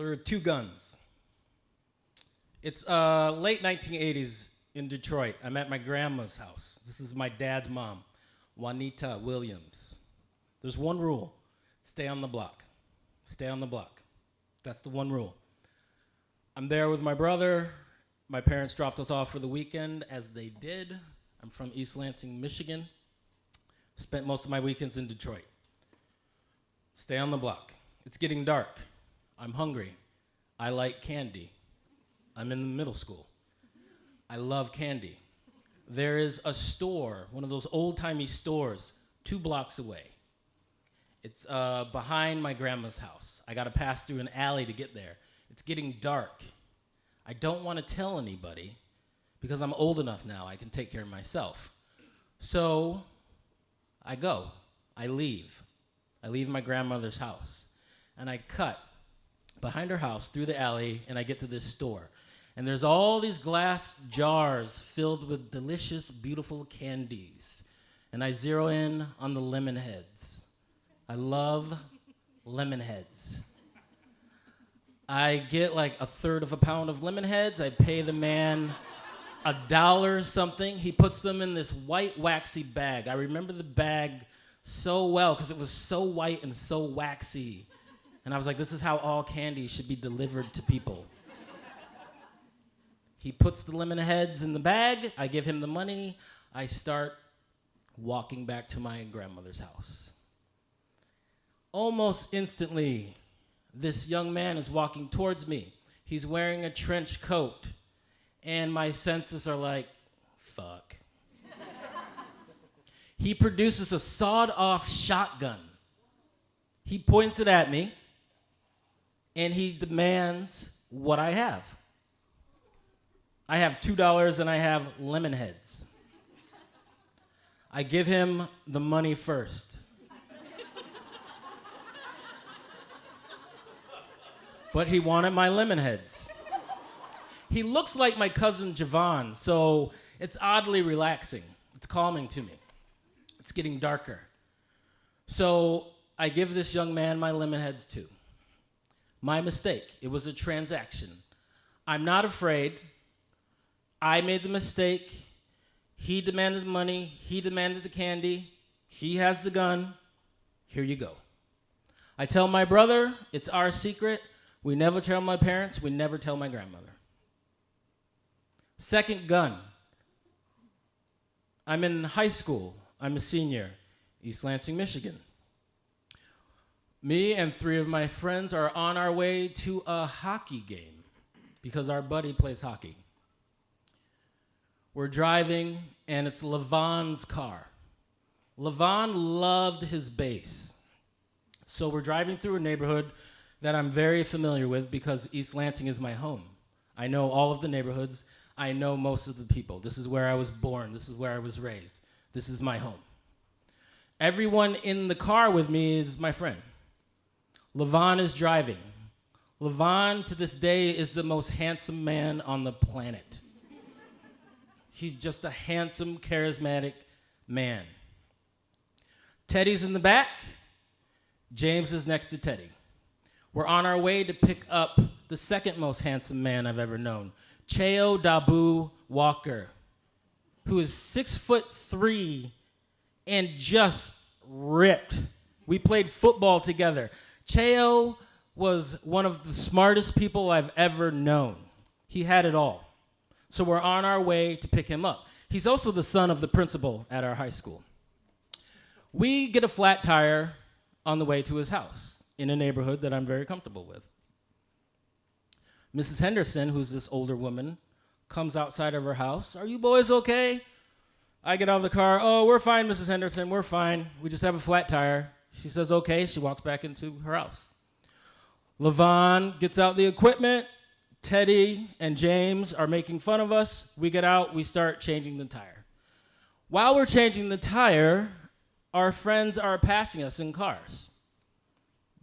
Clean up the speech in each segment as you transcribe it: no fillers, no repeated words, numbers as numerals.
There were two guns. It's late 1980s in Detroit. I'm at my grandma's house. This is my dad's mom, Juanita Williams. There's one rule: stay on the block. Stay on the block. That's the one rule. I'm there with my brother. My parents dropped us off for the weekend, as they did. I'm from East Lansing, Michigan. Spent most of my weekends in Detroit. Stay on the block. It's getting dark. I'm hungry. I like candy. I'm in middle school. I love candy. There is a store, one of those old-timey stores, 2 blocks away. It's behind my grandma's house. I gotta pass through an alley to get there. It's getting dark. I don't wanna tell anybody because I'm old enough now, I can take care of myself. So I go, I leave. I leave my grandmother's house and I cut behind her house through the alley and I get to this store. And there's all these glass jars filled with delicious, beautiful candies. And I zero in on the lemon heads. I love lemon heads. I get like 1/3 of a pound of lemon heads. I pay the man $1 something. He puts them in this white waxy bag. I remember the bag so well because it was so white and so waxy. And I was like, this is how all candy should be delivered to people. He puts the lemon heads in the bag. I give him the money. I start walking back to my grandmother's house. Almost instantly, this young man is walking towards me. He's wearing a trench coat. And my senses are like, fuck. He produces a sawed-off shotgun. He points it at me, and he demands what I have. I have $2 and I have lemon heads. I give him the money first. But he wanted my lemon heads. He looks like my cousin Javon, so it's oddly relaxing. It's calming to me. It's getting darker. So I give this young man my lemon heads too. My mistake. It was a transaction. I'm not afraid. I made the mistake. He demanded the money. He demanded the candy. He has the gun. Here you go. I tell my brother, it's our secret. We never tell my parents. We never tell my grandmother. Second gun. I'm in high school. I'm a senior, East Lansing, Michigan. Me and 3 of my friends are on our way to a hockey game because our buddy plays hockey. We're driving, and it's Levon's car. Levon loved his bass. So we're driving through a neighborhood that I'm very familiar with because East Lansing is my home. I know all of the neighborhoods. I know most of the people. This is where I was born. This is where I was raised. This is my home. Everyone in the car with me is my friend. Levon is driving. Levon, to this day, is the most handsome man on the planet. He's just a handsome, charismatic man. Teddy's in the back. James is next to Teddy. We're on our way to pick up the second most handsome man I've ever known, Cheo Dabu Walker, who is 6'3" and just ripped. We played football together. Cheo was one of the smartest people I've ever known. He had it all. So we're on our way to pick him up. He's also the son of the principal at our high school. We get a flat tire on the way to his house in a neighborhood that I'm very comfortable with. Mrs. Henderson, who's this older woman, comes outside of her house. Are you boys okay? I get out of the car. Oh, we're fine, Mrs. Henderson. We're fine. We just have a flat tire. She says, okay. She walks back into her house. Levon gets out the equipment. Teddy and James are making fun of us. We get out. We start changing the tire. While we're changing the tire, our friends are passing us in cars.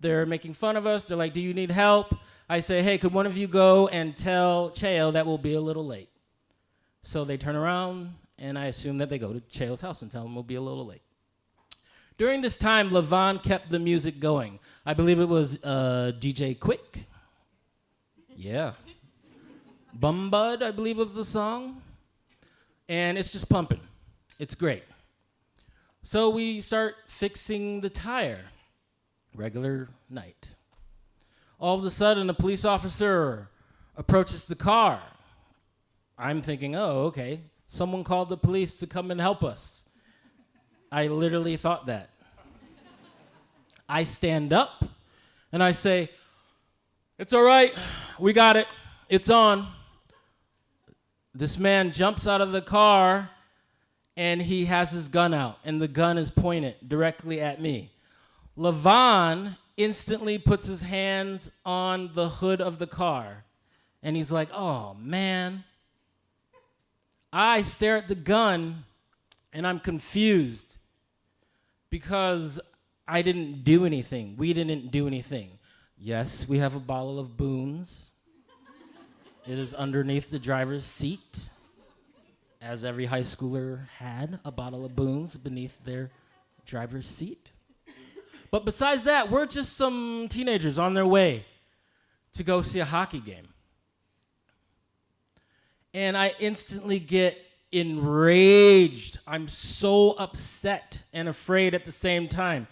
They're making fun of us. They're like, do you need help? I say, hey, could one of you go and tell Cheo that we'll be a little late? So they turn around, and I assume that they go to Cheo's house and tell him we'll be a little late. During this time, Levon kept the music going. I believe it was DJ Quick. Yeah. Bum Bud, I believe was the song. And it's just pumping. It's great. So we start fixing the tire. Regular night. All of a sudden, a police officer approaches the car. I'm thinking, oh, okay. Someone called the police to come and help us. I literally thought that. I stand up and I say, it's all right. We got it. It's on. This man jumps out of the car and he has his gun out and the gun is pointed directly at me. Levon instantly puts his hands on the hood of the car and he's like, oh man. I stare at the gun and I'm confused because I didn't do anything. We didn't do anything. Yes, we have a bottle of Boone's. It is underneath the driver's seat, as every high schooler had a bottle of Boone's beneath their driver's seat. But besides that, we're just some teenagers on their way to go see a hockey game. And I instantly get enraged. I'm so upset and afraid at the same time.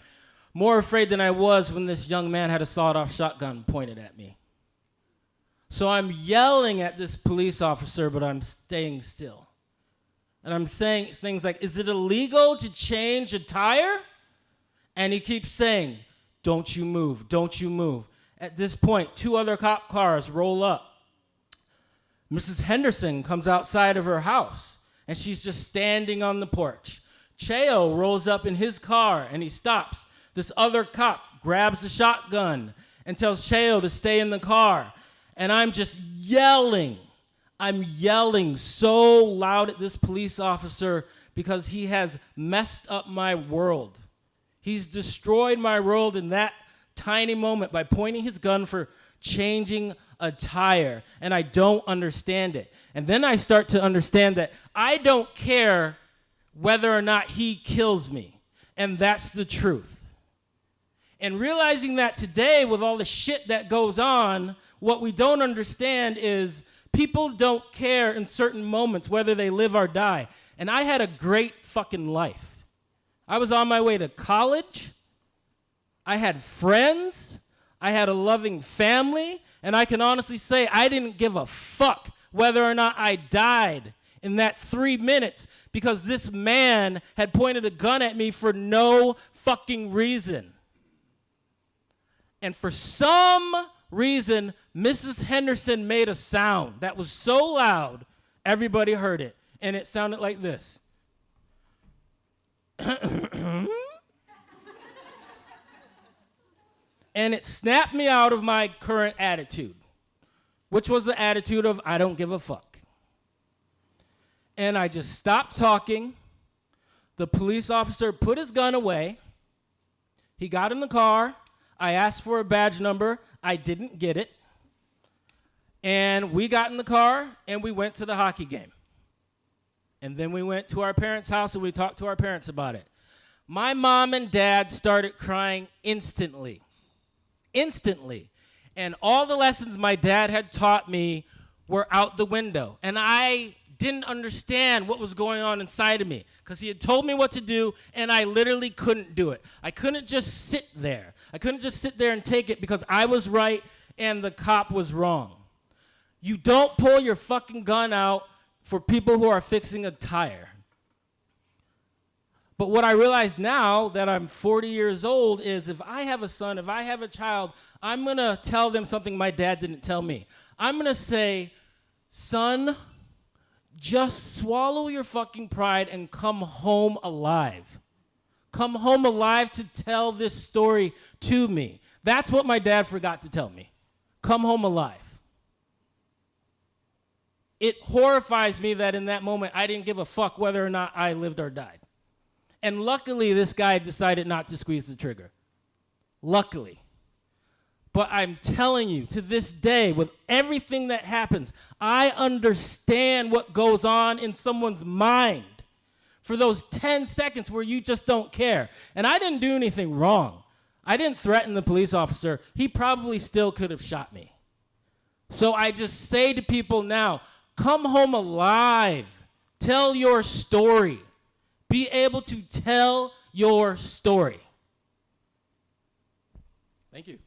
More afraid than I was when this young man had a sawed-off shotgun pointed at me. So I'm yelling at this police officer, but I'm staying still. And I'm saying things like, is it illegal to change a tire? And he keeps saying, don't you move, don't you move. At this point, 2 other cop cars roll up. Mrs. Henderson comes outside of her house, and she's just standing on the porch. Cheo rolls up in his car, and he stops. This other cop grabs the shotgun and tells Cheo to stay in the car. And I'm just yelling. I'm yelling so loud at this police officer because he has messed up my world. He's destroyed my world in that tiny moment by pointing his gun for changing a tire. And I don't understand it. And then I start to understand that I don't care whether or not he kills me. And that's the truth. And realizing that today with all the shit that goes on, what we don't understand is people don't care in certain moments whether they live or die. And I had a great fucking life. I was on my way to college. I had friends. I had a loving family. And I can honestly say I didn't give a fuck whether or not I died in that 3 minutes because this man had pointed a gun at me for no fucking reason. And for some reason, Mrs. Henderson made a sound that was so loud, everybody heard it. And it sounded like this. And it snapped me out of my current attitude, which was the attitude of, I don't give a fuck. And I just stopped talking. The police officer put his gun away. He got in the car. I asked for a badge number. I didn't get it. And we got in the car, and we went to the hockey game. And then we went to our parents' house, and we talked to our parents about it. My mom and dad started crying instantly. Instantly. And all the lessons my dad had taught me were out the window. And I didn't understand what was going on inside of me because he had told me what to do, and I literally couldn't do it. I couldn't just sit there. I couldn't just sit there and take it because I was right and the cop was wrong. You don't pull your fucking gun out for people who are fixing a tire. But what I realize now that I'm 40 years old is if I have a son, if I have a child, I'm going to tell them something my dad didn't tell me. I'm going to say, son, just swallow your fucking pride and come home alive. Come home alive to tell this story to me. That's what my dad forgot to tell me. Come home alive. It horrifies me that in that moment I didn't give a fuck whether or not I lived or died. And luckily, this guy decided not to squeeze the trigger. Luckily. But I'm telling you, to this day, with everything that happens, I understand what goes on in someone's mind for those 10 seconds where you just don't care. And I didn't do anything wrong. I didn't threaten the police officer. He probably still could have shot me. So I just say to people now, come home alive. Tell your story. Be able to tell your story. Thank you.